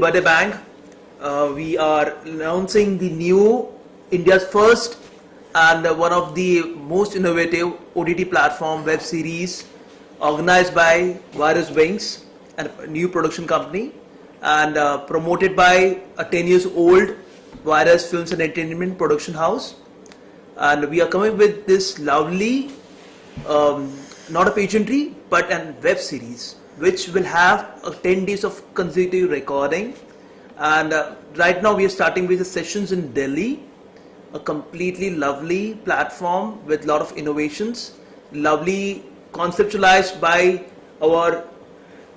Birthday Bang. We are announcing the new India's first and one of the most innovative OTT platform web series organized by Virus Wings, a new production company, and promoted by a 10 years old Virus Films and Entertainment production house. And we are coming with this lovely, not a pageantry, but a web series which will have 10 days of consecutive recording. And right now we are starting with the sessions in Delhi, a completely lovely platform with a lot of innovations, lovely conceptualized by our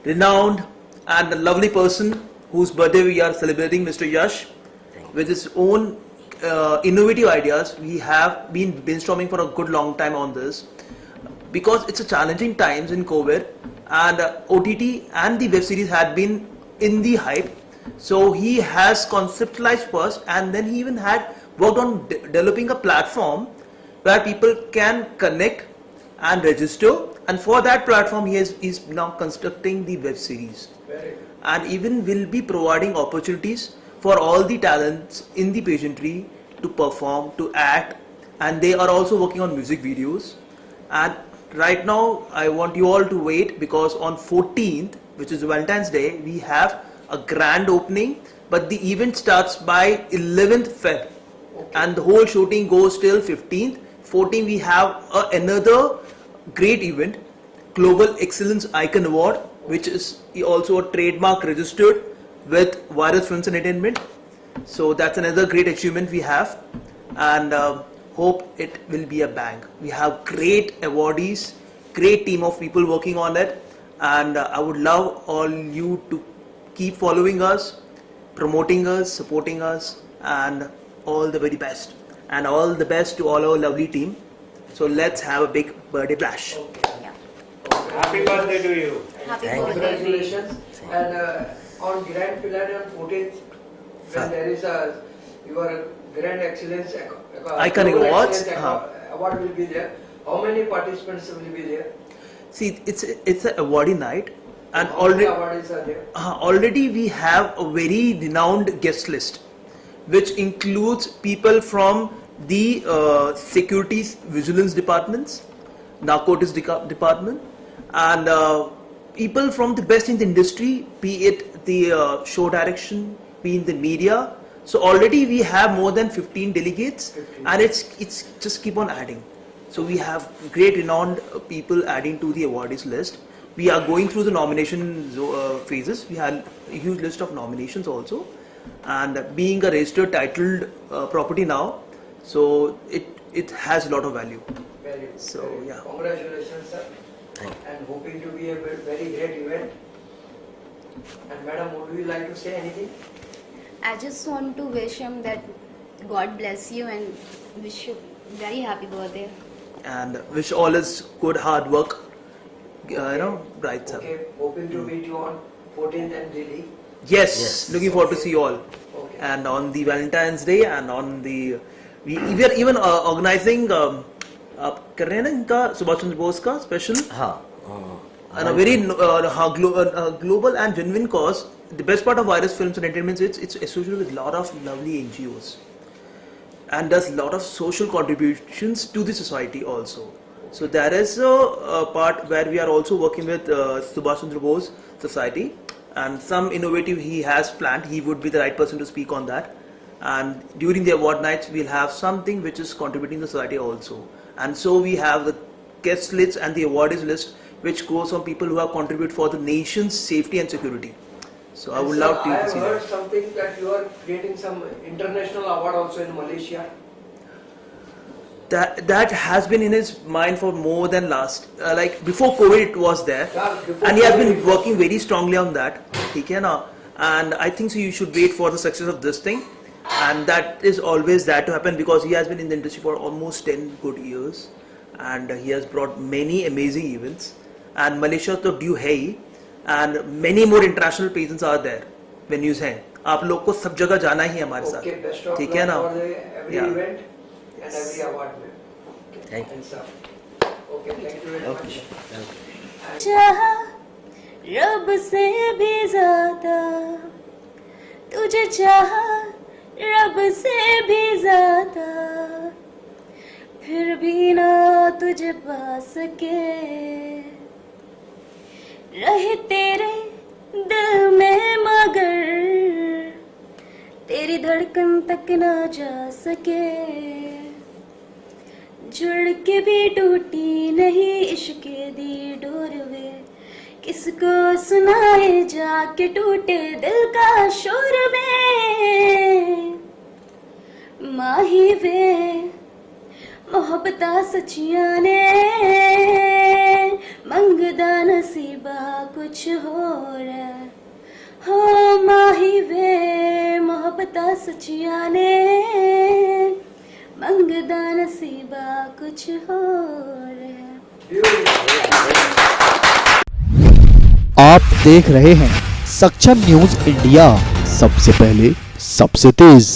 renowned and lovely person whose birthday we are celebrating, Mr. Yash. With his own innovative ideas, we have been brainstorming for a good long time on this, because it's a challenging times in COVID, and OTT and the web series had been in the hype. So he has conceptualized first, and then he even had worked on developing a platform where people can connect and register, and for that platform he is now constructing the web series, and even will be providing opportunities for all the talents in the pageantry to perform, to act, and they are also working on music videos. And right now I want you all to wait, because on 14th, which is Valentine's Day, we have a grand opening, but the event starts by 11th Feb, and the whole shooting goes till 15th. 14th we have another great event, Global Excellence Icon Award, which is also a trademark registered with Virus Films and Entertainment. So that's another great achievement we have, and hope it will be a bang. We have great awardees, great team of people working on it, and I would love all you to keep following us, promoting us, supporting us, and all the very best. And all the best to all our lovely team. So let's have a big birthday bash. Yeah. Happy birthday to you. Happy Thank you. birthday. Congratulations. And on Grand Finale on 14th, when there is your Grand Excellence Iconic Global Awards, Excellence Award will be there. How many participants will be there? See, it's an awardee night, and How many already awardees are there? already we have a very renowned guest list, which includes people from the securities vigilance departments, narcotics department, and people from the best in the industry, be it the show direction, be in the media. So already we have more than 15 delegates, 15. and it's just keep on adding. So we have great renowned people adding to the awardees list. We are going through the nomination phases. We have a huge list of nominations also, and being a registered titled property now, so it has a lot of value. Very good. So, Very good. yeah. Congratulations, sir. Thank you. And hoping to be a very great event. And madam, would you like to say anything? I just want to wish him that God bless you and wish you very happy birthday. And wish all his good hard work, bright up. Okay, hoping to meet you on 14th and Delhi. Yes, Yes. looking forward to see you all. Okay. And on the Valentine's Day, and on the we are even organizing आप कर रहे हैं ना इनका सुभाष चंद्र बोस का special, हाँ, and a very global and genuine cause. The best part of Virus Films and Entertainment is it's associated with a lot of lovely NGOs, and does a lot of social contributions to the society also. So there is a part where we are also working with Subhash Chandra Bose Society, and some innovative he has planned. He would be the right person to speak on that. And during the award nights, we'll have something which is contributing to society also. And so we have the guest lists and the awardees list, which goes on people who have contributed for the nation's safety and security. So I would love I to have see heard that. something that you are creating some international award also in Malaysia. That has been in his mind for more than like before COVID it was there, Yeah, before and he has COVID been it was. working very strongly on that. Okay, now, and I think so you should wait for the success of this thing, and that is always that to happen, because he has been in the industry for almost 10 good years, and he has brought many amazing events, and Malaysia तो due है ही, and many more international pageants are there, venues हैं. आप लोग को सब जगह जाना ही है हमारे साथ, Okay, best of ठीक luck है ना? for every Yeah. event and every award. Okay. Thank you. And sir. Okay, thank you very Okay. much. Okay. चाहा रब से भी ज्यादा तुझे चाहा रब से भी ज्यादा, फिर भी ना तुझे पा सके, रहे तेरे दिल में मगर तेरी धड़कन तक ना जा सके, जुड़ के भी टूटी नहीं इश्क दी डोर वे, किसको सुनाए जाके टूटे दिल का शोर वे, माही वे मोहब्बता सचियां ने मंगदा नसीबा कुछ होर, हो माही वे मोहब्बता सचियां ने मंगदा नसीबा कुछ होर। आप देख रहे हैं सक्षम न्यूज इंडिया, सबसे पहले सबसे तेज।